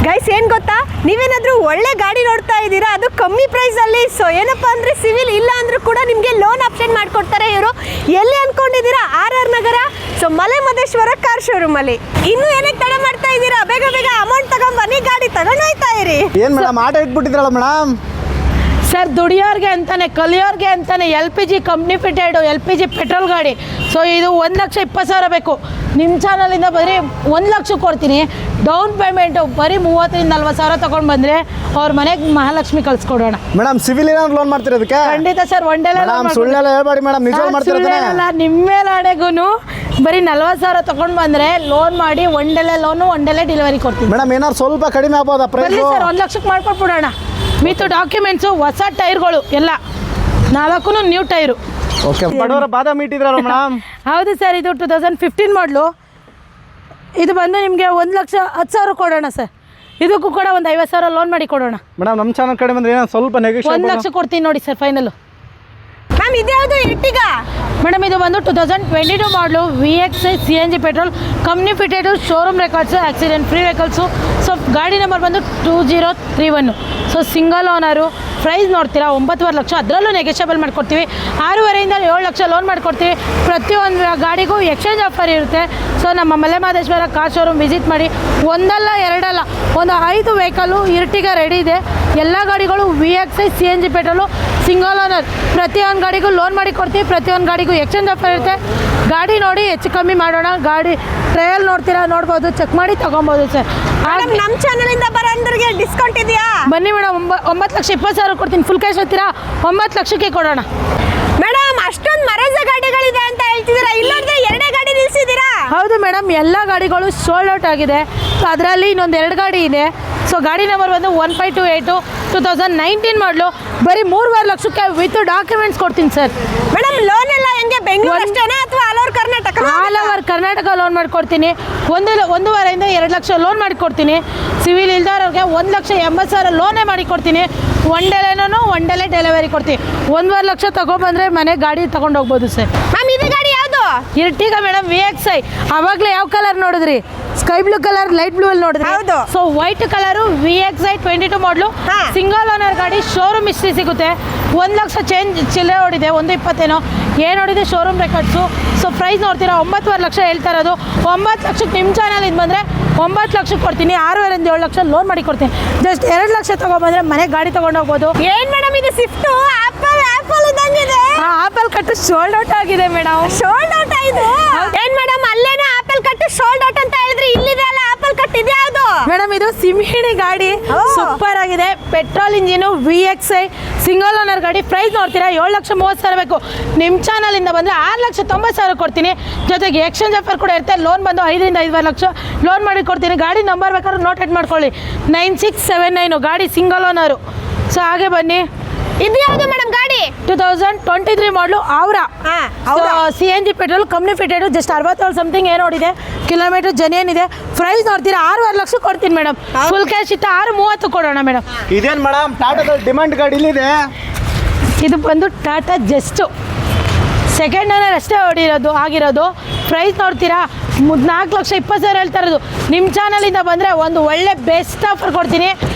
Guys ಏನು ಗೊತ್ತಾ, ನೀವೇನಾದರೂ ಒಳ್ಳೆ ಗಾಡಿ ನೋಡ್ತಾ ಇದ್ದೀರಾ, ಅದು ಕಮ್ಮಿ ಪ್ರೈಸಲ್ಲಿ. ಸೊ ಏನಪ್ಪ ಅಂದರೆ ಸಿವಿಲ್ ಇಲ್ಲ ಅಂದರೂ ಕೂಡ ನಿಮಗೆ ಲೋನ್ ಆಪ್ಷನ್ ಮಾಡಿಕೊಡ್ತಾರೆ ಇವರು. ಎಲ್ಲಿ ಅಂದ್ಕೊಂಡಿದ್ದೀರಾ? RR ನಗರ. So Male Mahadeshwara car ಶೋರೂಮಲ್ಲಿ. ಇನ್ನೂ ಏನಕ್ಕೆ ತಡ ಮಾಡ್ತಾ ಇದ್ದೀರಾ? ಬೇಗ ಬೇಗ ಅಮೌಂಟ್ ತಗೊಂಡ್ಬನ್ನಿ, ಗಾಡಿ ತಗೊಂಡು ಹೋಯ್ತಾ ಇರಿ. ಏನು ಮೇಡಮ್ ಆಟ ಇಟ್ಬಿಟ್ಟಿದ್ರಲ್ಲ ಮೇಡಮ್? ಸರ್, ದುಡಿಯೋರ್ಗೆ ಅಂತಾನೆ, ಕಲಿಯೋರ್ಗೆ ಅಂತಾನೆ LPG company fitted LPG petrol ಗಾಡಿ. ಸೊ ಇದು 1,20,000 ಬೇಕು. ನಿಮ್ಮ ಚಾನಲಿಂದ ಬರೀ 1 ಲಕ್ಷ ಕೊಡ್ತೀನಿ. ಡೌನ್ ಪೇಮೆಂಟು ಬರೀ 30,000-40,000 ತೊಗೊಂಡು ಬಂದರೆ ಅವ್ರ ಮನೆಗೆ ಮಹಾಲಕ್ಷ್ಮಿ ಕಳ್ಸಿಕೊಡೋಣ. ಮೇಡಮ್ ಸಿವಿಲ್ ಏನಾದ್ರು ಲೋನ್ ಮಾಡ್ತೀರಾ ಅದಕ್ಕೆ? ಖಂಡಿತ ಸರ್. ಸುಳ್ಳೆಲ್ಲ ಹೇಳ್ಬೇಡಿ ಮೇಡಮ್, ನಿಜವಾಗ್ಲೂ ಮಾಡ್ತೀರಾ? ನಿಮ್ಮ ಮೇಲೆ ಆಣೆಗೂ ಬರೀ 40,000 ತೊಗೊಂಡು ಬಂದರೆ ಲೋನ್ ಮಾಡಿ ಒಂಡೆಲೆ ಲೋನು ಒಂಡೆಲೆ ಡೆಲಿವರಿ ಕೊಡ್ತೀನಿ. ಮೇಡಮ್ ಏನಾದ್ರು ಸ್ವಲ್ಪ ಕಡಿಮೆ ಆಗ್ಬೋದಾ ಪ್ರೈಸ್? ಸರ್ 1 ಲಕ್ಷಕ್ಕೆ ಮಾಡ್ಕೊಟ್ಬಿಡೋಣ. ವಿತ್ ಡಾಕ್ಯುಮೆಂಟ್ಸು, ಹೊಸ ಟೈರ್ಗಳು ಎಲ್ಲ 4 ನ್ಯೂ ಟೈರು. ಓಕೆ. ಬಡವರ ಬಾದಾಮಿ ಇಟ್ಟಿದ್ರಲ್ಲ ಮೇಡಮ್? ಹೌದು ಸರ್, ಇದು 2015 ಮಾಡಲು. ಇದು ಬಂದು ನಿಮಗೆ 1,10,000 ಕೊಡೋಣ ಸರ್. ಇದಕ್ಕೂ ಕೂಡ ಒಂದು 50,000 ಲೋನ್ ಮಾಡಿ ಕೊಡೋಣ ಮೇಡಮ್. ನಮ್ಮ ಚಾನಲ್ ಕಡೆ ಬಂದರೆ ಏನೋ ಸ್ವಲ್ಪ ನೆಗೋಷಿಯೇಟ್ 1 ಲಕ್ಷ ಕೊಡ್ತೀನಿ ನೋಡಿ ಸರ್ ಫೈನಲ್ಲು. ಮ್ಯಾಮ್ ಇದ್ಯಾವುದು ಎರ್ಟಿಗಾ? ಮೇಡಮ್ ಇದು ಬಂದು 2022 model VXI CNG petrol company fitted, showroom records, accident free vehicles. So ಗಾಡಿ ನಂಬರ್ ಬಂದು 2031. So single owner. ಪ್ರೈಸ್ ನೋಡ್ತೀರಾ 9.5 ಲಕ್ಷ, ಅದರಲ್ಲೂ ನೆಗೆಷಿಯಬಲ್ ಮಾಡಿಕೊಡ್ತೀವಿ. 6.5ರಿಂದ 7 ಲಕ್ಷ ಲೋನ್ ಮಾಡಿಕೊಡ್ತೀವಿ. ಪ್ರತಿಯೊಂದು ಗಾಡಿಗೂ ಎಕ್ಸ್ಚೇಂಜ್ ಆಫರ್ ಇರುತ್ತೆ. ಸೊ ನಮ್ಮ Male Mahadeshwara car showroom visit ಮಾಡಿ. ಒಂದಲ್ಲ ಎರಡಲ್ಲ, ಒಂದು 5 ವೆಹಿಕಲ್ಲು ಇರ್ಟಿಗಾ ರೆಡಿ ಇದೆ. ಎಲ್ಲ ಗಾಡಿಗಳು VXI CNG petrol, single owner. ಪ್ರತಿಯೊಂದು ಗಾಡಿಗೂ ಲೋನ್ ಮಾಡಿ ಕೊಡ್ತೀವಿ. ಪ್ರತಿಯೊಂದು ಗಾಡಿಗೂ ಎಕ್ಸ್ಚೇಂಜ್ ಆಫರ್ ಇರುತ್ತೆ. ಗಾಡಿ ನೋಡಿ ಹೆಚ್ಚು ಕಮ್ಮಿ ಮಾಡೋಣ. ಗಾಡಿ ಟ್ರಯಲ್ ನೋಡ್ತೀರಾ, ನೋಡ್ಬೋದು, ಚೆಕ್ ಮಾಡಿ ತೊಗೊಬೋದು ಸರ್. ನಮ್ಮ ಚಾನಲಿಂದ ಬರೋಂದ್ರಿಗೆ ಡಿಸ್ಕೌಂಟ್ ಇದೆಯಾ? ಬನ್ನಿ ಮೇಡಮ್, 9,20,000 ಕೊಡ್ತೀನಿ. ಫುಲ್ ಕ್ಯಾಶ್ ಹೋಗ್ತೀರಾ? 9 ಲಕ್ಷಕ್ಕೆ ಕೊಡೋಣ. ಮೇಡಮ್ ಅಷ್ಟೊಂದು ಮರಜ ಗಾಡಿಗಳಿದೆ ಅಂತ ಹೇಳ್ತಿದ್ದೀರಾ, ಇಲ್ಲೊಂದ್ರೆ 2 ಗಾಡಿ ನಿಲ್ಸಿದ್ದೀರಾ? ಹೌದು ಮೇಡಮ್, ಎಲ್ಲ ಗಾಡಿಗಳು ಸೋಲ್ಡ್ ಔಟ್ ಆಗಿದೆ. ಸೊ ಅದರಲ್ಲಿ ಇನ್ನೊಂದು 2 ಗಾಡಿ ಇದೆ. ಸೊ ಗಾಡಿ ನಂಬರ್ ಬಂದು 1528 2019 ಮಾಡಲು. ಬರೀ 3.5 ಲಕ್ಷಕ್ಕೆ ವಿತ್ ಡಾಕ್ಯುಮೆಂಟ್ಸ್ ಕೊಡ್ತೀನಿ ಸರ್. ಮೇಡಮ್ ಲೋನ್ ಎಲ್ಲ ಹೆಂಗೆ? ಬೆಂಗಳೂರು ಅಷ್ಟೇನಾ ಅಥವಾ all over Karnataka? All over Karnataka loan ಮಾಡಿಕೊಡ್ತೀನಿ. 1.5ರಿಂದ 2 ಲಕ್ಷ ಲೋನ್ ಮಾಡಿಕೊಡ್ತೀನಿ. ಸಿವಿಲ್ ಇಲ್ದವ್ರಿಗೆ 1,80,000 ಲೋನೇ ಮಾಡಿಕೊಡ್ತೀನಿ. ಒಂಡೆಲೆ ಡೆಲಿವರಿ ಕೊಡ್ತೀನಿ. 1.5 ಲಕ್ಷ ತೊಗೊಬಂದರೆ ಮನೆ ಗಾಡಿ ತೊಗೊಂಡೋಗ್ಬೋದು ಸರ್. ಮ್ಯಾಮ್ ಇದು ಗಾಡಿ ಯಾವುದು? ಇರ್ಟಿಗ ಮೇಡಮ್, VXI. ಆವಾಗಲೇ ಯಾವ ಕಲರ್ ನೋಡಿದ್ರಿ? Sky blue colour, light blue ಅಲ್ಲಿ ನೋಡಿದ್ರಿ? ಹೌದು. ಸೊ ವೈಟ್ ಕಲರು VXI 22 ಮಾಡಲು. ಸಿಂಗಲ್ ಓನರ್ ಗಾಡಿ, ಶೋರೂಮ್ ಹಿಸ್ಟ್ರಿ ಸಿಗುತ್ತೆ. 1 ಲಕ್ಷ ಚೇಂಜ್ ಚಿಲ್ಲರೆ ಓಡಿದೆ, 1.20 ಏನು ನೋಡಿದೆ, ಶೋರೂಮ್ ರೆಕಾರ್ಡ್ಸು. ಸೊ ಪ್ರೈಸ್ ನೋಡ್ತೀರಾ 9.5 ಲಕ್ಷ ಹೇಳ್ತಾ ಇರೋದು. 9 ಲಕ್ಷಕ್ಕೆ ನಿಮ್ಮ ಚಾನಲಿಂದ ಬಂದರೆ 9 ಲಕ್ಷಕ್ಕೆ ಕೊಡ್ತೀನಿ. 6.5ರಿಂದ 7 ಲಕ್ಷ ಲೋನ್ ಮಾಡಿ ಕೊಡ್ತೀನಿ. ಜಸ್ಟ್ 2 ಲಕ್ಷ ತೊಗೊಬಂದರೆ ಮನೆ ಗಾಡಿ ತೊಗೊಂಡೋಗ್ಬೋದು. ಏನು ಮೇಡಮ್ ಇದು ಸ್ವಿಫ್ಟು? ಆಪಲ್ ಇದ್ದಂಗಿದೆ. ಆಪಲ್ ಕಟ್ಟು ಸೋಲ್ಡ್ ಔಟ್ ಆಗಿದೆ ಮೇಡಮ್. ಸೋಲ್ಡ್ ಔಟ್ ಆಯ್ತು? ಏನು ಮೇಡಮ್ ಅಲ್ಲೇನೋ ಆಪಲ್ ಕಟ್ಟು ಸೋಲ್ಡ್ ಔಟ್ ಅಂತ ಹೇಳಿದ್ರೆ, ಇಲ್ಲಿದೆ ಅಲ್ಲ ಆಪಲ್ ಕಟ್, ಇದೆ ಯಾವುದು? ಮೇಡಮ್ ಇದು ಸಿಂಹಿಣಿ ಗಾಡಿ, ಸೂಪರ್ ಆಗಿದೆ. Petrol engine, VXI single owner ಗಾಡಿ. ಪ್ರೈಸ್ ನೋಡ್ತೀರಾ 7,30,000 ಬೇಕು. ನಿಮ್ಮ ಚಾನಲಿಂದ ಬಂದರೆ 6,90,000 ಕೊಡ್ತೀನಿ. ಜೊತೆಗೆ ಎಕ್ಸ್ಚೇಂಜ್ ಆಫರ್ ಕೂಡ ಇರುತ್ತೆ. ಲೋನ್ ಬಂದು 5ರಿಂದ 5.5 ಲಕ್ಷ ಲೋನ್ ಮಾಡಿ ಕೊಡ್ತೀನಿ. ಗಾಡಿ ನಂಬರ್ ಬೇಕಾದ್ರೆ ನೋಟೆಟ್ ಮಾಡ್ಕೊಳ್ಳಿ, 9679. ಗಾಡಿ ಸಿಂಗಲ್ ಓನರು. ಸೊ ಹಾಗೆ ಬನ್ನಿ. ಇದು ಯಾವುದು ಮೇಡಮ್ ಗಾಡಿ? 2023 ಮಾಡಲು Aura. CNG petrol company fitted. Just 67 something ಏನು ನೋಡಿದೆ ಕಿಲೋಮೀಟರ್ ಜನಿಯನ್ ಇದೆ. ಪ್ರೈಸ್ ನೋಡ್ತೀರಾ 6.5 ಲಕ್ಷ ಕೊಡ್ತೀನಿ ಮೇಡಮ್. ಫುಲ್ ಕ್ಯಾಶ್ ಇತ್ತು 6.30 ಕೊಡೋಣ ಮೇಡಮ್. ಇದೇನು ಮೇಡಮ್ ಟಾಟಾದಲ್ಲಿ ಡಿಮಾಂಡ್ ಗಾಡಿ ಇಲ್ಲಿದೆ? ಇದು ಬಂದು ಟಾಟಾ ಜಸ್ಟು ಸೆಕೆಂಡ್ ಓನರ್ ಅಷ್ಟೇ ಆಗಿರೋದು. ಪ್ರೈಸ್ ನೋಡ್ತೀರಾ 4,20,000 ಹೇಳ್ತಾ ಇರೋದು. ನಿಮ್ಮ ಚಾನಲಿಂದ ಬಂದರೆ ಒಂದು ಒಳ್ಳೆ ಬೆಸ್ಟ್ ಆಫರ್ ಕೊಡ್ತೀನಿ.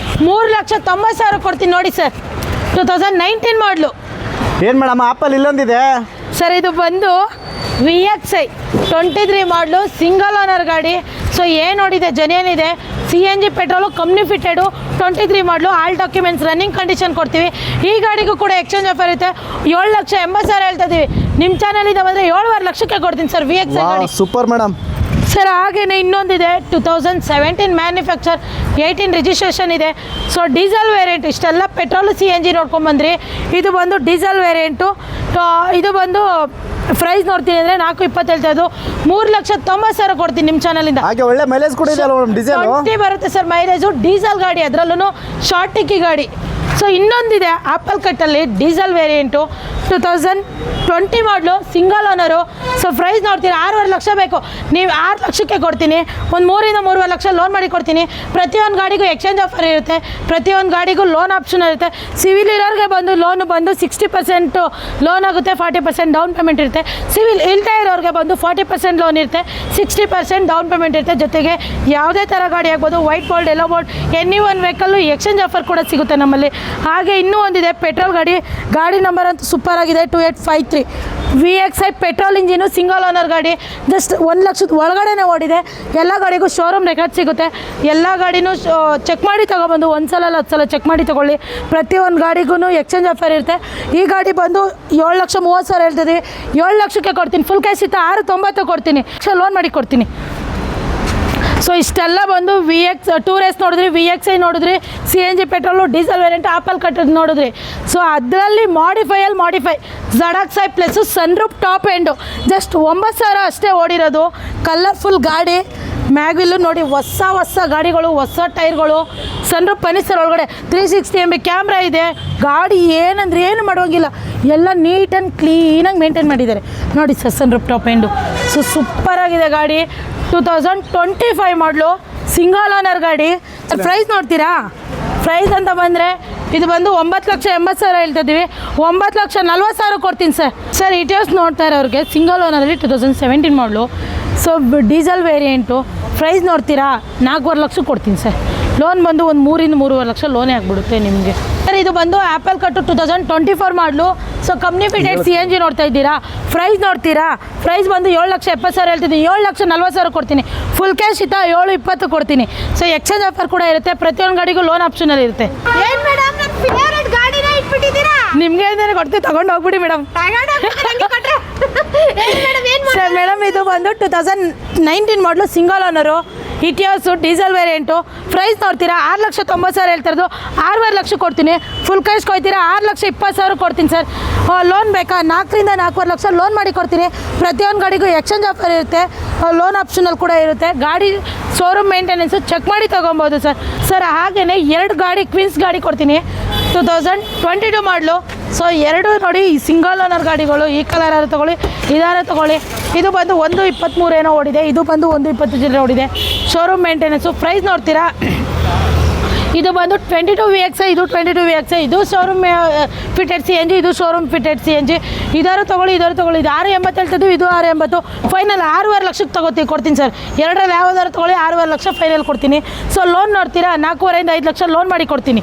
3,90,000 ಕೊಡ್ತೀನಿ ನೋಡಿ ಸರ್. 2019 ಮಾಡಲು. ಏನು ಮೇಡಮ್ ಆಪಲ್ ಇಲ್ಲೊಂದಿದೆ ಸರ್, ಇದು ಬಂದು VXI 23 ಮಾಡಲು, ಸಿಂಗಲ್ ಓನರ್ ಗಾಡಿ. ಸೊ ಏನು ನೋಡಿದೆ, ಜನಿಯನ್ ಇದೆ. CNG ಪೆಟ್ರೋಲು ಕಂಪ್ನಿ ಫಿಟೆಡು, 23 ಮಾಡಲು. ಆಲ್ ಡಾಕ್ಯುಮೆಂಟ್ಸ್ ರನ್ನಿಂಗ್ ಕಂಡೀಷನ್ ಕೊಡ್ತೀವಿ. ಈ ಗಾಡಿಗೂ ಕೂಡ ಎಕ್ಸ್ಚೇಂಜ್ ಆಫರ್ ಇರುತ್ತೆ. 7,80,000 ಹೇಳ್ತಾ ಇದ್ದೀವಿ. ನಿಮ್ಮ ಚಾನಲಿಂದ ಬಂದರೆ 7.5 ಲಕ್ಷಕ್ಕೆ ಕೊಡ್ತೀನಿ ಸರ್ VXI ಗಾಡಿ. Super madam. ಸರ್ ಹಾಗೇನೆ ಇನ್ನೊಂದಿದೆ, 2017 ಮ್ಯಾನುಫ್ಯಾಕ್ಚರ್, 18 ರಿಜಿಸ್ಟ್ರೇಷನ್ ಇದೆ. So diesel variant. ಇಷ್ಟೆಲ್ಲ ಪೆಟ್ರೋಲು CNG ನೋಡ್ಕೊಂಬಂದ್ರಿ. ಇದು ಬಂದು ಡೀಸೆಲ್ ವೇರಿಯಂಟು. ಇದು ಬಂದು ಪ್ರೈಸ್ ನೋಡ್ತೀನಿ ಅಂದರೆ 4.20 ಹೇಳ್ತಾ ಇದ್ದು. 3,90,000 ಕೊಡ್ತೀನಿ ನಿಮ್ಮ ಚಾನಲಿಂದ. ಹಾಗೆ ಒಳ್ಳೆ ಮೈಲೇಜ್ ಕೂಡ ಇದೆ ಅಲ್ವಾ ಡೀಸೆಲ್? 20 ಬರುತ್ತೆ ಸರ್ ಮೈಲೇಜು. ಡೀಸೆಲ್ ಗಾಡಿ, ಅದರಲ್ಲೂ ಶಾರ್ಟ್ ಟಿಕ್ಕಿ ಗಾಡಿ. ಸೊ ಇನ್ನೊಂದಿದೆ ಆಪಲ್ ಕಟ್ಟಲ್ಲಿ ಡೀಸೆಲ್ ವೇರಿಯಂಟು, 2000 20 ಮಾಡಲು ಸಿಂಗಲ್ ಓನರು. ಸೊ ಪ್ರೈಸ್ ನೋಡ್ತೀರಾ 6.5 ಲಕ್ಷ ಬೇಕು, ನೀವು 6 ಲಕ್ಷಕ್ಕೆ ಕೊಡ್ತೀನಿ. ಒಂದು 3-3.5 ಲಕ್ಷ ಲೋನ್ ಮಾಡಿ ಕೊಡ್ತೀನಿ. ಪ್ರತಿಯೊಂದು ಗಾಡಿಗೂ ಎಕ್ಸ್ಚೇಂಜ್ ಆಫರ್ ಇರುತ್ತೆ, ಪ್ರತಿಯೊಂದು ಗಾಡಿಗೂ ಲೋನ್ ಆಪ್ಷನ್ ಇರುತ್ತೆ. ಸಿವಿಲ್ ಇರೋರಿಗೆ ಬಂದು ಲೋನು ಬಂದು 60% ಲೋನ್ ಆಗುತ್ತೆ, 40% ಡೌನ್ ಪೇಮೆಂಟ್ ಇರುತ್ತೆ. ಸಿವಿಲ್ ಇಲ್ಲದೆ ಇರೋರಿಗೆ ಬಂದು 40% ಲೋನ್ ಇರುತ್ತೆ, 60% ಡೌನ್ ಪೇಮೆಂಟ್ ಇರುತ್ತೆ. ಜೊತೆಗೆ ಯಾವುದೇ ಥರ ಗಾಡಿ ಆಗ್ಬೋದು, white board, yellow board, any one vehicle exchange offer ಕೂಡ ಸಿಗುತ್ತೆ ನಮ್ಮಲ್ಲಿ. ಹಾಗೆ ಇನ್ನೂ ಒಂದಿದೆ ಪೆಟ್ರೋಲ್ ಗಾಡಿ ನಂಬರ್ ಅಂತೂ ಸೂಪರ್ ಆಗಿದೆ, 2853 VXI petrol engine, single owner ಗಾಡಿ. ಜಸ್ಟ್ 1 ಲಕ್ಷದ ಒಳಗಡೆ ಓಡಿದೆ. ಎಲ್ಲ ಗಾಡಿಗೂ ಶೋರೂಮ್ ರೆಕಾರ್ಡ್ ಸಿಗುತ್ತೆ. ಎಲ್ಲ ಗಾಡಿನೂ ಚೆಕ್ ಮಾಡಿ ತೊಗೊಬಂದು, ಒಂದು ಸಲ 10 ಸಲ ಚೆಕ್ ಮಾಡಿ ತೊಗೊಳ್ಳಿ. ಪ್ರತಿಯೊಂದು ಗಾಡಿಗೂ ಎಕ್ಸ್ಚೇಂಜ್ ಆಫರ್ ಇರುತ್ತೆ. ಈ ಗಾಡಿ ಬಂದು 7,30,000 ಹೇಳ್ತಿದ್ದೀವಿ, 7 ಲಕ್ಷಕ್ಕೆ ಕೊಡ್ತೀನಿ. ಫುಲ್ ಕ್ಯಾಶ್ ಇತ್ತು 690 ಕೊಡ್ತೀನಿ, ಲೋನ್ ಮಾಡಿ ಕೊಡ್ತೀನಿ. ಸೊ ಇಷ್ಟೆಲ್ಲ ಬಂದು ಟೂರ್ ರೇಸ್ ನೋಡಿದ್ರಿ, VXI ನೋಡಿದ್ರಿ, CNG petrol, diesel variant, apple ಕಟ್ಟೋದು ನೋಡಿದ್ರಿ. ಸೊ ಅದರಲ್ಲಿ modify ZXi plus sunroof top end just 9,000 ಅಷ್ಟೇ ಓಡಿರೋದು. ಕಲರ್ಫುಲ್ ಗಾಡಿ, ಮ್ಯಾಗ್ವಿಲ್ಲು ನೋಡಿ, ಹೊಸ ಗಾಡಿಗಳು, ಹೊಸ ಟೈರ್ಗಳು, ಸನ್ರೂಫ್ ಪನಿಸರ್ ಒಳಗಡೆ 360 MB ಕ್ಯಾಮ್ರಾ ಇದೆ. ಗಾಡಿ ಏನಂದ್ರೆ ಏನು ಮಾಡುವಂಗಿಲ್ಲ, ಎಲ್ಲ ನೀಟ್ ಆ್ಯಂಡ್ ಕ್ಲೀನಾಗಿ ಮೇಂಟೈನ್ ಮಾಡಿದ್ದಾರೆ ನೋಡಿ ಸರ್. ಸನ್ರೂಫ್ ಟಾಪ್ ಎಂಡು ಸೊ ಸೂಪರಾಗಿದೆ ಗಾಡಿ. 2025 ಮಾಡಲು ಸಿಂಗಲ್ ಓನರ್ ಗಾಡಿ. ಪ್ರೈಸ್ ನೋಡ್ತೀರಾ? ಪ್ರೈಸ್ ಅಂತ ಬಂದರೆ ಇದು ಬಂದು 9,80,000 ಹೇಳ್ತಿದ್ದೀವಿ, 9,40,000 ಕೊಡ್ತೀನಿ ಸರ್. ಇಟಿಎಸ್ ನೋಡ್ತಾ ಇರೋರಿಗೆ ಸಿಂಗಲ್ ಓನರಲ್ಲಿ 2017 ಮಾಡಲು. So diesel variant. ಪ್ರೈಸ್ ನೋಡ್ತೀರಾ? 4.5 ಲಕ್ಷ ಕೊಡ್ತೀನಿ ಸರ್. ಲೋನ್ ಬಂದು ಒಂದು 3-3.5 ಲಕ್ಷ ಲೋನೇ ಆಗಿಬಿಡುತ್ತೆ ನಿಮಗೆ ಸರ್. ಇದು ಬಂದು ಆ್ಯಪಲ್ ಕಟ್ಟು 2024 ಮಾಡಲು. ಸೊ ಕಂಪ್ನಿ ಫಿಟೆಡ್ CNG ನೋಡ್ತಾ ಇದ್ದೀರಾ. ಪ್ರೈಸ್ ನೋಡ್ತೀರಾ? ಪ್ರೈಸ್ ಬಂದು 7,70,000 ಹೇಳ್ತಿದ್ದೀನಿ, 7,40,000 ಕೊಡ್ತೀನಿ. ಫುಲ್ ಕ್ಯಾಶ್ ಇತ್ತಾ 7,20 ಕೊಡ್ತೀನಿ. ಸೊ ಎಕ್ಸ್ಚೇಂಜ್ ಆಫರ್ ಕೂಡ ಇರುತ್ತೆ, ಪ್ರತಿಯೊಂದು ಗಾಡಿಗೂ ಲೋನ್ ಆಪ್ಷನಲ್ಲಿ ಇರುತ್ತೆ. ಏನ್ ಮೇಡಮ್ ನನ್ನ ಫೇವರೇಟ್ ಗಾಡಿನ ಇಟ್ಬಿಟ್ಟಿದ್ದೀರಾ? ನಿಮಗೆ ಏನಾದ್ರು ಕೊಡ್ತೀವಿ, ತಗೊಂಡು ಹೋಗ್ಬಿಡಿ ಮೇಡಮ್. ಸರ್ ಮೇಡಮ್ ಇದು ಬಂದು 2019 model single owner, Etios, diesel variant. Price ನೋಡ್ತೀರಾ? 6,90,000 ಹೇಳ್ತಿರೋದು, 6.5 ಲಕ್ಷ ಕೊಡ್ತೀನಿ. Full cash ಕೊಯ್ತೀರಾ? 6,20,000 ಕೊಡ್ತೀನಿ ಸರ್. ಲೋನ್ ಬೇಕಾ? 4-4.5 ಲಕ್ಷ ಲೋನ್ ಮಾಡಿ ಕೊಡ್ತೀನಿ. ಪ್ರತಿಯೊಂದು ಗಾಡಿಗೂ ಎಕ್ಸ್ಚೇಂಜ್ ಆಫರ್ ಇರುತ್ತೆ, ಲೋನ್ ಆಪ್ಷನಲ್ಲಿ ಕೂಡ ಇರುತ್ತೆ. ಗಾಡಿ ಶೋರೂಮ್ ಮೇಂಟೆನೆನ್ಸು ಚೆಕ್ ಮಾಡಿ ತೊಗೊಬೋದು ಸರ್. ಹಾಗೆಯೇ 2 ಗಾಡಿ ಕ್ವೀನ್ಸ್ ಗಾಡಿ ಕೊಡ್ತೀನಿ, 2022 ಮಾಡಲು. ಸೊ 2 ನೋಡಿ, ಈ ಸಿಂಗಲ್ ಓನರ್ ಗಾಡಿಗಳು, ಈ ಕಲರ್ ತೊಗೊಳ್ಳಿ, ಇದಾರ ತೊಗೊಳ್ಳಿ. ಇದು ಬಂದು 1.23 ಏನೋ ಓಡಿದೆ, ಇದು ಬಂದು 1.20 ಚಿಲ್ಲರೆ ಓಡಿದೆ. Showroom maintenance. ಪ್ರೈಸ್ ನೋಡ್ತೀರಾ? ಇದು ಬಂದು 22 VXI, ಇದು 22 VXI, ಇದು ಶೋರೂಮ್ ಫಿಟೆಡ್ CNG, ಇದು ಶೋರೂಮ್ ಫಿಟೆಡ್ CNG. ಇದಾರು ತೊಗೊಳ್ಳಿ, ಇದು 6.80 ಹೇಳ್ತಿದ್ವಿ, ಇದು 6.80. ಫೈನಲ್ 6.5 ಲಕ್ಷಕ್ಕೆ ಕೊಡ್ತೀನಿ ಸರ್. 2ರಲ್ಲಿ ಯಾವ್ದಾದ್ರು ತೊಗೊಳ್ಳಿ, 6.5 ಲಕ್ಷ ಫೈನಲ್ ಕೊಡ್ತೀನಿ. ಸೊ ಲೋನ್ ನೋಡ್ತೀರಾ? 4.5 ಲಕ್ಷ ಲೋನ್ ಮಾಡಿ ಕೊಡ್ತೀನಿ.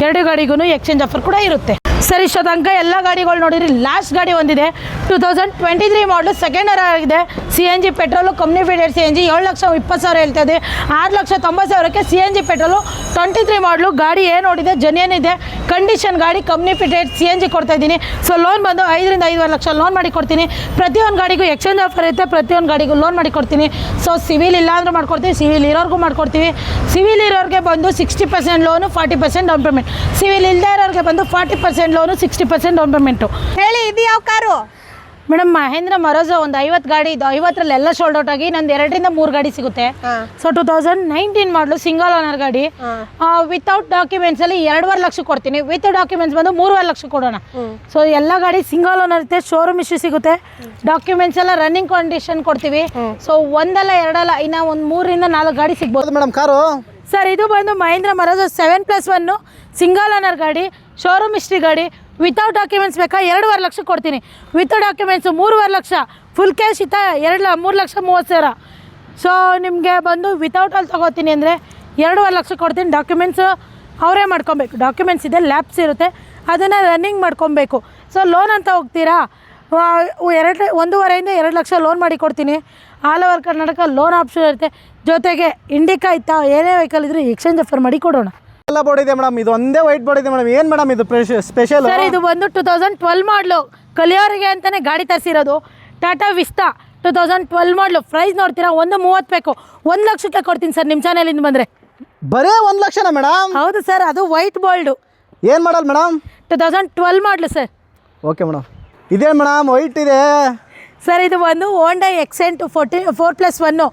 2 ಗಾಡಿಗೂ ಎಕ್ಸ್ಚೇಂಜ್ ಆಫರ್ ಕೂಡ ಇರುತ್ತೆ ಸರ್. ಇಷ್ಟೋ ತನಕ ಎಲ್ಲ ಗಾಡಿಗಳು ನೋಡಿರಿ. ಲಾಸ್ಟ್ ಗಾಡಿ ಒಂದಿದೆ, 2023 ಮಾಡಲು, ಸೆಕೆಂಡ್ ಇಯರ್ ಆಗಿದೆ. CNG petrol, company fitted CNG, 7,20,000 ಹೇಳ್ತಾಯಿದೆ. 6,90,000ಕ್ಕೆ CNG ಪೆಟ್ರೋಲು 23 ಮಾಡಲು. ಗಾಡಿ ಏನು ನೋಡಿದೆ, ಜೆನ್ಯನ್ ಇದೆ, ಕಂಡೀಷನ್ ಗಾಡಿ, ಕಂಪ್ನಿ ಫಿಟೆಡ್ CNG ಕೊಡ್ತಾಯಿದ್ದೀನಿ. ಸೊ ಲೋನ್ ಬಂದು 5-5.5 ಲಕ್ಷ ಲೋನ್ ಮಾಡಿ ಕೊಡ್ತೀನಿ. ಪ್ರತಿಯೊಂದು ಗಾಡಿಗೂ ಎಕ್ಸ್ಚೇಂಜ್ ಆಫರ್ ಇರುತ್ತೆ, ಪ್ರತಿಯೊಂದು ಗಾಡಿಗೂ ಲೋನ್ ಮಾಡಿ ಕೊಡ್ತೀನಿ. ಸೊ ಸಿವಿಲ್ ಇಲ್ಲ ಅಂದರೂ ಮಾಡ್ಕೊಡ್ತೀವಿ, ಸಿವಿಲ್ ಇರೋರ್ಗೂ ಮಾಡ್ಕೊಡ್ತೀವಿ. ಸಿವಿಲ್ ಇರೋರಿಗೆ ಬಂದು 60% ಲೋನು, 40% ಡೌನ್ ಪೇಮೆಂಟ್. ಸಿವಿಲ್ ಇಲ್ಲದೆ ಇರೋರಿಗೆ ಬಂದು 40% ಲೋನು, 60% ಡೌನ್ ಪೇಮೆಂಟು. ಹೇಳಿ, ಇದು ಯಾವ ಕಾರು? ಮೇಡಮ್ ಮಹೇಂದ್ರ ಮರೋಜಾ ಒಂದು 50 ಗಾಡಿ ಇದು, 50ರಲ್ಲಿ ಎಲ್ಲ ಶೋಲ್ಡ್ ಔಟ್ ಆಗಿ ನಂದು 2-3 ಗಾಡಿ ಸಿಗುತ್ತೆ. ಸೊ 2019 ಮಾಡಲು ಸಿಂಗಲ್ ಓನರ್ ಗಾಡಿ, ವಿತೌಟ್ ಡಾಕ್ಯುಮೆಂಟ್ಸಲ್ಲಿ 2.5 ಲಕ್ಷ ಕೊಡ್ತೀನಿ. ವಿತ್ ಡಾಕ್ಯುಮೆಂಟ್ಸ್ ಬಂದು 3.5 ಲಕ್ಷ ಕೊಡೋಣ. ಸೊ ಎಲ್ಲ ಗಾಡಿ ಸಿಂಗಲ್ ಓನರ್ ಇರುತ್ತೆ, ಶೋರೂಮ್ ಇಶ್ಯೂ ಸಿಗುತ್ತೆ, ಡಾಕ್ಯುಮೆಂಟ್ಸ್ ಎಲ್ಲ ರನ್ನಿಂಗ್ ಕಂಡೀಷನ್ ಕೊಡ್ತೀವಿ. ಸೊ 1 ಅಲ್ಲ 2 ಅಲ್ಲ, ಇನ್ನು ಒಂದು 3-4 ಗಾಡಿ ಸಿಗ್ಬೋದು ಮೇಡಮ್ ಕಾರು. ಸರ್ ಇದು ಬಂದು ಮಹೇಂದ್ರ ಮರೋಜಾ 7+1 ಸಿಂಗಲ್ ಓನರ್ ಗಾಡಿ, ಶೋರೂಮ್ ಹಿಸ್ಟ್ರಿ ಗಾಡಿ. ವಿತೌಟ್ ಡಾಕ್ಯುಮೆಂಟ್ಸ್ ಬೇಕಾ? 2.5 ಲಕ್ಷ ಕೊಡ್ತೀನಿ. With documents 3.5 lakh. Full cash ಇತ್ತಾ 3,30,000. ಸೊ ನಿಮಗೆ ಬಂದು ವಿತೌಟಲ್ಲಿ ತೊಗೋತೀನಿ ಅಂದರೆ 2.5 ಲಕ್ಷ ಕೊಡ್ತೀನಿ. ಡಾಕ್ಯುಮೆಂಟ್ಸು ಅವರೇ ಮಾಡ್ಕೊಬೇಕು, ಡಾಕ್ಯುಮೆಂಟ್ಸ್ ಇದೆ, ಲ್ಯಾಬ್ಸ್ ಇರುತ್ತೆ, ಅದನ್ನು ರನ್ನಿಂಗ್ ಮಾಡ್ಕೊಬೇಕು. ಸೊ ಲೋನ್ ಅಂತ ಹೋಗ್ತೀರಾ? 1.5-2 ಲಕ್ಷ ಲೋನ್ ಮಾಡಿ ಕೊಡ್ತೀನಿ. All over Karnataka loan option ಇರುತ್ತೆ. ಜೊತೆಗೆ ಇಂಡಿಕಾ ಇತ್ತಾ, ಏನೇ ವೆಹಿಕಲ್ ಇದ್ರೂ ಎಕ್ಸ್ಚೇಂಜ್ ಆಫರ್ ಮಾಡಿ ಕೊಡೋಣ. ಎಲ್ಲ ಬೋರ್ಡ್ ಇದೆ ಮೇಡಮ್, ಇದು ಒಂದೇ ವೈಟ್ ಬೋರ್ಡ್ ಇದೆ ಮೇಡಮ್. ಏನು ಮೇಡಮ್ ಇದು ಸ್ಪೆಷಲ್? ಸರ್ ಇದು ಬಂದು 2012 ಮಾಡಲು, ಕಲಿಯೋರಿಗೆ ಅಂತಲೇ ಗಾಡಿ ತರಿಸಿರೋದು. ಟಾಟಾ ವಿಸ್ತಾ 2012 ಮಾಡಲು. ಪ್ರೈಸ್ ನೋಡ್ತೀರಾ? 1.30 ಬೇಕು, 1 ಲಕ್ಷಕ್ಕೆ ಕೊಡ್ತೀನಿ ಸರ್ ನಿಮ್ಮ ಚಾನಲಿಂದ ಬಂದರೆ. ಬರೇ 1 ಲಕ್ಷನಾ ಮೇಡಮ್? ಹೌದು ಸರ್, ಅದು ವೈಟ್ ಬೋಲ್ಡು. ಏನು ಮಾಡಲ್ ಮೇಡಮ್? 2012 ಮಾಡಲು ಸರ್. Okay madam. ಇದೇ ಮೇಡಮ್ ವೈಟ್ ಇದೆ ಸರ್. ಇದು ಬಂದು ಹೋಂಡಾ ಎಕ್ಸೆಂಟ್ 4+1.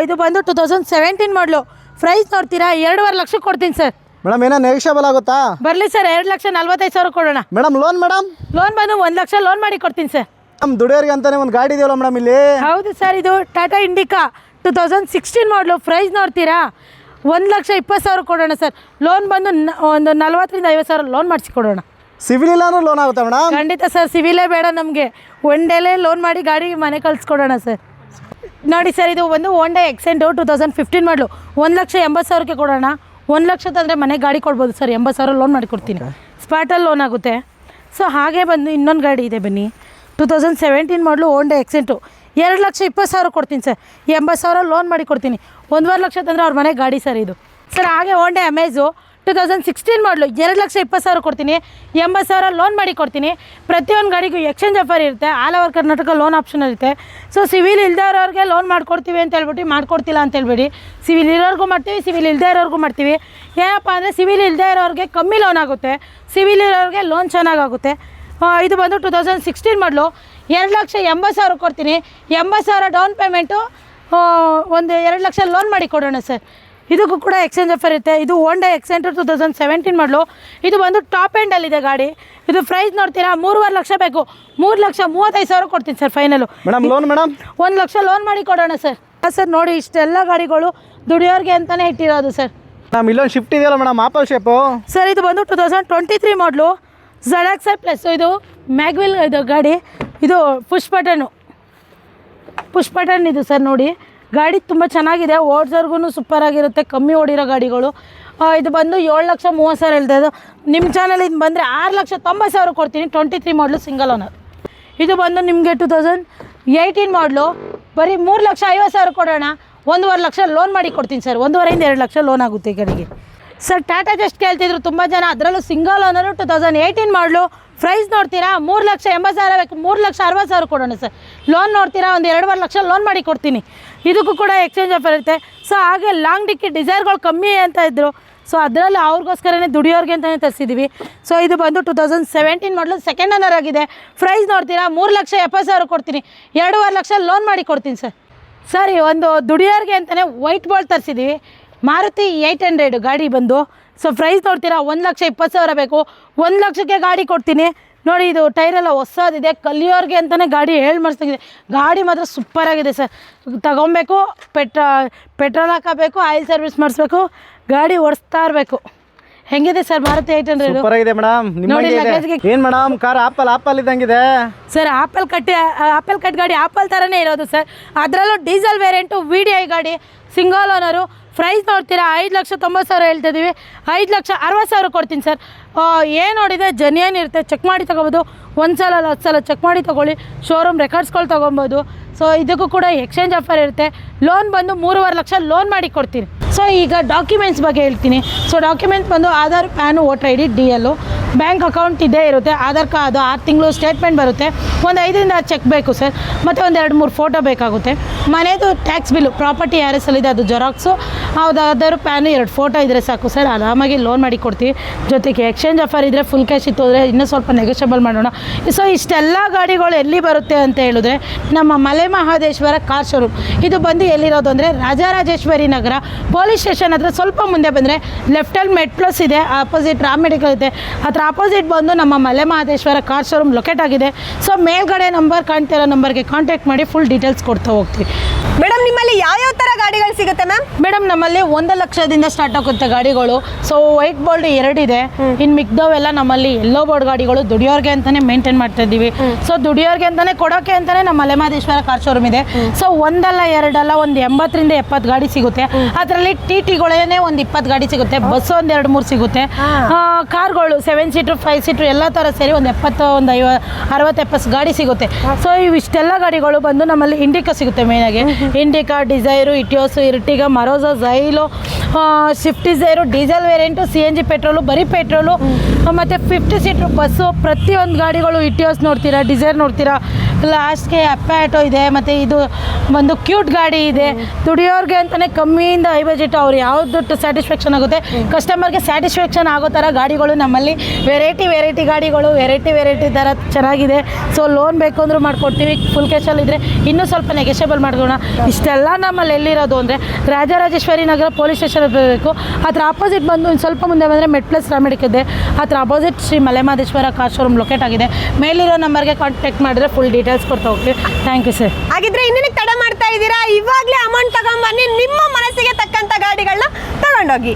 ಇದು ಬಂದು 2017 ಮಾಡಲು. ಪ್ರೈಸ್ ನೋಡ್ತೀರಾ? 2.5 ಲಕ್ಷ ಕೊಡ್ತೀನಿ ಸರ್. ಮೇಡಮ್ ಏನೋ ನೆಗೋಷಿಯಬಲ್ ಆಗುತ್ತಾ? ಬರಲಿ ಸರ್, 2,45,000 ಕೊಡೋಣ. Madam loan madam? ಲೋನ್ ಬಂದು 1 ಲಕ್ಷ ಲೋನ್ ಮಾಡಿ ಕೊಡ್ತೀನಿ ಸರ್. ನಮ್ಮ ದುಡಿಯೋರಿಗೆ ಅಂತಾನೆ ಒಂದು ಗಾಡಿ ಇದೆಯಲ್ಲ ಮೇಡಮ್ ಇಲ್ಲಿ. ಹೌದು ಸರ್, ಇದು ಟಾಟಾ ಇಂಡಿಕಾ 2016 ಮಾಡಲು. ಪ್ರೈಸ್ ನೋಡ್ತೀರಾ? 1,20,000 ಕೊಡೋಣ ಸರ್. ಲೋನ್ ಬಂದು ಒಂದು 40,000 ರಿಂದ 50,000 ಲೋನ್ ಮಾಡಿಸಿ ಕೊಡೋಣ. ಸಿವಿಲ್ ಇಲ್ಲಾನು ಲೋನ್ ಆಗುತ್ತಾ ಮೇಡಮ್? ಖಂಡಿತ ಸರ್, ಸಿವಿಲೇ ಬೇಡ ನಮಗೆ, ಒನ್ ಡೇಲೇ ಲೋನ್ ಮಾಡಿ ಗಾಡಿ ಮನೆ ಕಳಿಸ್ಕೊಡೋಣ ಸರ್. ನೋಡಿ ಸರ್, ಇದು ಒಂದು ಹೋಂಡಾ ಎಕ್ಸೆಂಟು 2015 ಮಾಡಲು. 1,80,000ಕ್ಕೆ ಕೊಡೋಣ. 1 ಲಕ್ಷ ತಂದರೆ ಮನೆ ಗಾಡಿ ಕೊಡ್ಬೋದು ಸರ್. 80,000 ಲೋನ್ ಮಾಡಿ ಕೊಡ್ತೀನಿ, ಸ್ಪಾಟಲ್ಲಿ ಲೋನ್ ಆಗುತ್ತೆ. ಸೊ ಹಾಗೆ ಬಂದು ಇನ್ನೊಂದು ಗಾಡಿ ಇದೆ ಬನ್ನಿ, 2017 ಮಾಡಲು ಹೋಂಡಾ ಎಕ್ಸೆಂಟು 2,20,000 ಕೊಡ್ತೀನಿ ಸರ್. 80,000 ಲೋನ್ ಮಾಡಿ ಕೊಡ್ತೀನಿ. 1.25 ಲಕ್ಷ ತಂದರೆ ಅವ್ರ ಮನೆ ಗಾಡಿ ಸರ್ ಇದು. ಸರ್ ಹಾಗೆ ಹೋಂಡಾ ಅಮೇಜು 2016 ಮಾಡಲು 2,20,000 ಕೊಡ್ತೀನಿ. 80,000 ಲೋನ್ ಮಾಡಿ ಕೊಡ್ತೀನಿ. ಪ್ರತಿಯೊಂದು ಗಾಡಿಗೂ ಎಕ್ಸ್ಚೇಂಜ್ ಆಫರ್ ಇರುತ್ತೆ. All over Karnataka loan option ಇರುತ್ತೆ. ಸೊ ಸಿವಿಲ್ ಇಲ್ಲದೆ ಇರೋರಿಗೆ ಲೋನ್ ಮಾಡ್ಕೊಡ್ತೀವಿ ಅಂತ ಹೇಳ್ಬಿಟ್ಟು ಮಾಡ್ಕೊಡ್ತಿಲ್ಲ ಅಂತ ಹೇಳ್ಬೇಡಿ. ಸಿವಿಲ್ ಇರೋರ್ಗೂ ಮಾಡ್ತೀವಿ, ಸಿವಿಲ್ ಇಲ್ಲದೆ ಇರೋರ್ಗೂ ಮಾಡ್ತೀವಿ. ಏನಪ್ಪ ಅಂದರೆ ಸಿವಿಲ್ ಇಲ್ಲದೆ ಇರೋರಿಗೆ ಕಮ್ಮಿ ಲೋನ್ ಆಗುತ್ತೆ, ಸಿವಿಲ್ ಇರೋರಿಗೆ ಲೋನ್ ಚೆನ್ನಾಗಾಗುತ್ತೆ. ಇದು ಬಂದು 2016 ಮಾಡಲು 2,80,000 ಕೊಡ್ತೀನಿ. 80,000 ಡೌನ್ ಪೇಮೆಂಟು, ಒಂದು 2 ಲಕ್ಷ ಲೋನ್ ಮಾಡಿ ಕೊಡೋಣ ಸರ್. ಇದಕ್ಕೂ ಕೂಡ ಎಕ್ಸ್ಚೇಂಜ್ ಆಫರ್ ಇರುತ್ತೆ. ಇದು ಹೋಂಡಾ ಎಕ್ಸೆಂಟು 2017 ಮಾಡಲು. ಇದು ಬಂದು ಟಾಪ್ ಎಂಡಲ್ಲಿದೆ ಗಾಡಿ. ಇದು ಪ್ರೈಸ್ ನೋಡ್ತೀರಾ? 3.5 ಲಕ್ಷ ಬೇಕು. 3,35,000 ಕೊಡ್ತೀನಿ sir final. Madam loan madam? 1 lakh loan ಮಾಡಿ ಕೊಡೋಣ ಸರ್. ಸರ್ ನೋಡಿ, ಇಷ್ಟೆಲ್ಲ ಗಾಡಿಗಳು ದುಡಿಯೋರಿಗೆ ಅಂತಲೇ ಇಟ್ಟಿರೋದು ಸರ್. ಮೇಡಮ್ ಇಲ್ಲೊಂದು ಶಿಫ್ಟ್ ಇದೆಯಲ್ಲ ಮೇಡಮ್, ಆಪಲ್ ಶೇಪು. ಸರ್ ಇದು ಬಂದು 2023 ಮಾಡಲು ZX ಪ್ಲಸ್. ಇದು ಮ್ಯಾಗ್ವಿಲ್ ಇದು ಗಾಡಿ. ಇದು ಪುಷ್ ಬಟನ್ ಇದು ಸರ್. ನೋಡಿ ಗಾಡಿ ತುಂಬ ಚೆನ್ನಾಗಿದೆ, ಓಡ್ಸೋರ್ಗು ಸೂಪರಾಗಿರುತ್ತೆ, ಕಮ್ಮಿ ಓಡಿರೋ ಗಾಡಿಗಳು. ಇದು ಬಂದು 7,30,000 ಹೇಳ್ತಾ ಇದ್ದು. ನಿಮ್ಮ ಚಾನಲಿಂದ ಬಂದರೆ 6,90,000 ಕೊಡ್ತೀನಿ. 23 ಮಾಡಲು ಸಿಂಗಲ್ ಓನರ್. ಇದು ಬಂದು ನಿಮಗೆ 2018 ಮಾಡಲು ಬರೀ 3,50,000 ಕೊಡೋಣ. 1.25 ಲಕ್ಷ ಲೋನ್ ಮಾಡಿ ಕೊಡ್ತೀನಿ ಸರ್. 1.5 ರಿಂದ 2 ಲಕ್ಷ ಲೋನ್ ಆಗುತ್ತೆ ಈ ಗಾಡಿಗೆ ಸರ್. ಟಾಟಾ ಜಸ್ಟ್ ಕೇಳ್ತಿದ್ರು ತುಂಬ ಜನ, ಅದರಲ್ಲೂ ಸಿಂಗಲ್ ಓನರು 2018 ಮಾಡಲು. ಪ್ರೈಸ್ ನೋಡ್ತೀರಾ? 3,80,000 ಬೇಕು. 3,60,000 ಕೊಡೋಣ ಸರ್. ಲೋನ್ ನೋಡ್ತೀರಾ? ಒಂದು 2.5 ಲಕ್ಷ ಲೋನ್ ಮಾಡಿ ಕೊಡ್ತೀನಿ. ಇದಕ್ಕೂ ಕೂಡ ಎಕ್ಸ್ಚೇಂಜ್ ಆಫರ್ ಇರುತ್ತೆ. ಸೊ ಹಾಗೆ ಲಾಂಗ್ ಡಿಕ್ಕಿ ಡಿಸೈರ್ಗಳು ಕಮ್ಮಿ ಅಂತ ಇದ್ದರು. ಸೊ ಅದರಲ್ಲಿ ಅವ್ರಿಗೋಸ್ಕರನೇ ದುಡಿಯೋರಿಗೆ ಅಂತಲೇ ತರಿಸಿದ್ದೀವಿ. ಸೊ ಇದು ಬಂದು 2017 ಮಾಡಲು ಸೆಕೆಂಡ್ ಓನರ್ ಆಗಿದೆ. ಪ್ರೈಸ್ ನೋಡ್ತೀರಾ? 3,70,000 ಕೊಡ್ತೀನಿ. 2.5 ಲಕ್ಷ ಲೋನ್ ಮಾಡಿ ಕೊಡ್ತೀನಿ ಸರ್. ಸರಿ, ಒಂದು ದುಡಿಯೋರಿಗೆ ಅಂತಲೇ ವೈಟ್ ಬೋಲ್ಟ್ ತರಿಸಿದ್ದೀವಿ, ಮಾರುತಿ 800 ಗಾಡಿ ಬಂದು. ಸೊ ಪ್ರೈಸ್ ನೋಡ್ತೀರಾ? 1,20,000 ಬೇಕು. 1 ಲಕ್ಷಕ್ಕೆ ಗಾಡಿ ಕೊಡ್ತೀನಿ. ನೋಡಿ, ಇದು ಟೈರೆಲ್ಲ ಹೊಸದಿದೆ, ಕಲಿಯೋರಿಗೆ ಅಂತಲೇ ಗಾಡಿ ಮಾಡಿಸ್ತಾಗಿದೆ. ಗಾಡಿ ಮಾತ್ರ ಸೂಪರಾಗಿದೆ ಸರ್. ತಗೊಬೇಕು, ಪೆಟ್ರೋಲ್ ಹಾಕಬೇಕು, ಆಯಿಲ್ ಸರ್ವಿಸ್ ಮಾಡಿಸ್ಬೇಕು, ಗಾಡಿ ಓಡಿಸ್ತಾ ಇರಬೇಕು. ಹೆಂಗಿದೆ ಸರ್ ಮಾರುತಿ 800? ಸೂಪರಾಗಿದೆ ಮೇಡಮ್. ಏನು ಮೇಡಮ್ ಕಾರ್ ಆಪಲ್ ಇದ್ದಂಗಿದೆ ಸರ್. ಆಪಲ್ ಕಟ್ ಗಾಡಿ ಆಪಲ್ ಥರನೇ ಇರೋದು ಸರ್. ಅದರಲ್ಲೂ ಡೀಸೆಲ್ ವೇರಿಯಂಟು VDI ಗಾಡಿ, ಸಿಂಗಲ್ ಓನರು. ಪ್ರೈಸ್ ನೋಡ್ತೀರಾ? 5,90,000 ಹೇಳ್ತಿದ್ದೀವಿ. 5,60,000 ಕೊಡ್ತೀನಿ ಸರ್. ಏನು ನೋಡಿದೆ ಜೆನ್ಯೂನ್ ಇರುತ್ತೆ, ಚೆಕ್ ಮಾಡಿ ತೊಗೋಬೋದು. 1 ಸಲ 10 ಸಲ ಚೆಕ್ ಮಾಡಿ ತೊಗೊಳ್ಳಿ. ಶೋರೂಮ್ ರೆಕಾರ್ಡ್ಸ್ಗಳು ತೊಗೊಬೋದು. ಸೊ ಇದಕ್ಕೂ ಕೂಡ ಎಕ್ಸ್ಚೇಂಜ್ ಆಫರ್ ಇರುತ್ತೆ. ಲೋನ್ ಬಂದು 3.25 ಲಕ್ಷ ಲೋನ್ ಮಾಡಿ ಕೊಡ್ತೀನಿ. ಸೊ ಈಗ ಡಾಕ್ಯುಮೆಂಟ್ಸ್ ಬಗ್ಗೆ ಹೇಳ್ತೀನಿ. ಸೊ ಡಾಕ್ಯುಮೆಂಟ್ಸ್ ಬಂದು Aadhaar, pan, voter ID, DL, bank account ಇದೇ ಇರುತ್ತೆ. ಆಧಾರ್ ಕಾರ್ಡು 6 ತಿಂಗಳು ಸ್ಟೇಟ್ಮೆಂಟ್ ಬರುತ್ತೆ. ಒಂದು 5 ರಿಂದ 10 ಚೆಕ್ ಬೇಕು ಸರ್. ಮತ್ತು ಒಂದು 2-3 ಫೋಟೋ ಬೇಕಾಗುತ್ತೆ. ಮನೆಯದು ಟ್ಯಾಕ್ಸ್ ಬಿಲ್ಲು, ಪ್ರಾಪರ್ಟಿ RSL ಇದೆ ಅದು ಜೆರಾಕ್ಸು, ಆಧಾರ್, ಪ್ಯಾನು, 2 ಫೋಟೋ ಇದ್ದರೆ ಸಾಕು ಸರ್. ಆರಾಮಾಗಿ ಲೋನ್ ಮಾಡಿ ಕೊಡ್ತೀವಿ. ಜೊತೆಗೆ ಎಕ್ಸ್ಚೇಂಜ್ ಆಫರ್ ಇದ್ದರೆ ಫುಲ್ ಕ್ಯಾಶ್ ಇತ್ತು ಅಂದರೆ ಇನ್ನೂ ಸ್ವಲ್ಪ ನೆಗೋಷಿಯಬಲ್ ಮಾಡೋಣ. ಸೊ ಇಷ್ಟೆಲ್ಲ ಗಾಡಿಗಳು ಎಲ್ಲಿ ಬರುತ್ತೆ ಅಂತ ಹೇಳಿದ್ರೆ ನಮ್ಮ ಮಲೆ ಮಹದೇಶ್ವರ ಕಾರ್ ಶೋರೂಮ್. ಇದು ಬಂದು ಎಲ್ಲಿರೋದು ಅಂದರೆ ರಾಜರಾಜೇಶ್ವರಿ ನಗರ ಪೊಲೀಸ್ ಸ್ಟೇಷನ್ ಹತ್ರ ಸ್ವಲ್ಪ ಮುಂದೆ ಬಂದರೆ ಲೆಫ್ಟಲ್ಲಿ ಮೆಟ್ಪ್ಲಸ್ ಇದೆ, ಆಪೋಸಿಟ್ ರಾಮ್ ಮೆಡಿಕಲ್ ಇದೆ. ಅದರ ಆಪೋಸಿಟ್ ಬಂದು ನಮ್ಮ Male Mahadeshwara car showroom locate ಆಗಿದೆ. ಸೊ ಮೇಲ್ಗಡೆ ನಂಬರ್ ಕಾಣ್ತಿರೋ ನಂಬರ್ಗೆ ಕಾಂಟ್ಯಾಕ್ಟ್ ಮಾಡಿ ಫುಲ್ ಡೀಟೇಲ್ಸ್ ಕೊಡ್ತಾ ಹೋಗ್ತೀವಿ. ಮೇಡಮ್ ನಿಮ್ಮಲ್ಲಿ ಯಾವ್ಯಾವ ಥರ ಗಾಡಿಗಳು ಸಿಗುತ್ತೆ ಮ್ಯಾಮ್? ಮೇಡಮ್ ನಮ್ಮಲ್ಲಿ 1 ಲಕ್ಷದಿಂದ ಸ್ಟಾರ್ಟ್ ಆಗುತ್ತೆ ಗಾಡಿಗಳು. ಸೊ ವೈಟ್ ಬೋರ್ಡ್ 2 ಇದೆ. ಇನ್ನು ಮಿಕ್ದವೆಲ್ಲ ನಮ್ಮಲ್ಲಿ ಯೆಲ್ಲೋ ಬೋರ್ಡ್ ಗಾಡಿಗಳು ದುಡಿಯೋರಿಗೆ ಅಂತಲೇ ಮೇಂಟೈನ್ ಮಾಡ್ತಾ ಇದ್ದೀವಿ. ಸೊ ದುಡಿಯೋರಿಗೆ ಅಂತಲೇ ಕೊಡೋಕ್ಕೆ ಅಂತಲೇ ನಮ್ಮ ಮಲೆ ಮಹದೇಶ್ವರ ಕಾರ್ ಶೋರೂಮ್ ಇದೆ. ಸೊ 1 ಅಲ್ಲ 2 ಅಲ್ಲ, ಒಂದು 80 ರಿಂದ 70 ಗಾಡಿ ಸಿಗುತ್ತೆ. ಅದರಲ್ಲಿ TTಗಳೇನೆ ಒಂದು 20 ಗಾಡಿ ಸಿಗುತ್ತೆ. ಬಸ್ ಒಂದು 2-3 ಸಿಗುತ್ತೆ. ಕಾರ್ಗಳು 7 ಸೀಟ್ರು 5 ಸೀಟ್ರು ಎಲ್ಲ ಥರ ಸೇರಿ ಒಂದು 70, ಒಂದು 60-70 ಗಾಡಿ ಸಿಗುತ್ತೆ. ಸೊ ಇವಿಷ್ಟೆಲ್ಲ ಗಾಡಿಗಳು ಬಂದು ನಮ್ಮಲ್ಲಿ ಇಂಡಿಕಾ ಸಿಗುತ್ತೆ. ಮೇನಾಗಿ Indica, Dzire, Etios, Ertiga, Marazzo, Xylo, Swift Dzire, diesel variant, CNG petrol, ಬರೀ ಪೆಟ್ರೋಲು, ಮತ್ತು 50 ಸೀಟ್ರು ಬಸ್ಸು. ಪ್ರತಿಯೊಂದು ಗಾಡಿಗಳು ಇಟಿಯೋಸ್ ನೋಡ್ತೀರಾ, ಡಿಸೈರ್ ನೋಡ್ತೀರಾ, ಲಾಸ್ಟ್ಗೆ ಅಪ್ಪಾಟೋ ಇದೆ, ಮತ್ತು ಇದು ಒಂದು ಕ್ಯೂಟ್ ಗಾಡಿ ಇದೆ. ದುಡಿಯೋರ್ಗೆ ಅಂತಲೇ ಕಮ್ಮಿಯಿಂದ ಹೈ ಬಜೆಟ್ ಅವ್ರು ಯಾವ್ದು ಸ್ಯಾಟಿಸ್ಫ್ಯಾಕ್ಷನ್ ಆಗುತ್ತೆ, ಕಸ್ಟಮರ್ಗೆ ಸ್ಯಾಟಿಸ್ಫ್ಯಾಕ್ಷನ್ ಆಗೋ ಥರ ಗಾಡಿಗಳು ನಮ್ಮಲ್ಲಿ ವೆರೈಟಿ ಗಾಡಿಗಳು ವೆರೈಟಿ ಥರ ಚೆನ್ನಾಗಿದೆ. ಸೊ ಲೋನ್ ಬೇಕು ಅಂದರೂ ಮಾಡ್ಕೊಡ್ತೀವಿ, ಫುಲ್ ಕ್ಯಾಶಲ್ಲಿದ್ದರೆ ಇನ್ನೂ ಸ್ವಲ್ಪ ನೆಗೆಷಿಯಬಲ್ ಮಾಡ್ಕೊಳ್ಳೋಣ. ಇಷ್ಟೆಲ್ಲ ನಮ್ಮಲ್ಲಿ ಎಲ್ಲಿರೋದು ಅಂದರೆ ರಾಜರಾಜೇಶ್ವರಿ ನಗರ ಪೊಲೀಸ್ ಸ್ಟೇಷನ್ ಬರಬೇಕು. ಅದ್ರ ಆಪೋಸಿಟ್ ಬಂದು ಒಂದು ಸ್ವಲ್ಪ ಮುಂದೆ ಬಂದರೆ ಮೆಟ್ಪ್ಲಸ್ ರಾಮೆಡಿಕ್ ಇದೆ, ಅದ್ರ opposite Shri Malemahadeshwara car showroom locate ಆಗಿದೆ. ಮೇಲಿರೋ ನಂಬರ್ಗೆ ಕಾಂಟ್ಯಾಕ್ಟ್ ಮಾಡಿದ್ರೆ ಫುಲ್ ಡೀಟೇಲ್ಸ್ ಕೊಡ್ತಾ ಹೋಗ್ತೀವಿ. Thank you sir. ಹಾಗಿದ್ರೆ ಇನ್ನೇನಕ್ಕೆ ತಡ ಮಾಡ್ತಾ ಇದ್ದೀರಾ? ಇವಾಗಲೇ ಅಮೌಂಟ್ ತಗೊಂಬನ್ನಿ, ನಿಮ್ಮ ಮನಸ್ಸಿಗೆ ತಕ್ಕಂಥ ಗಾಡಿಗಳನ್ನ ತಗೊಂಡೋಗಿ.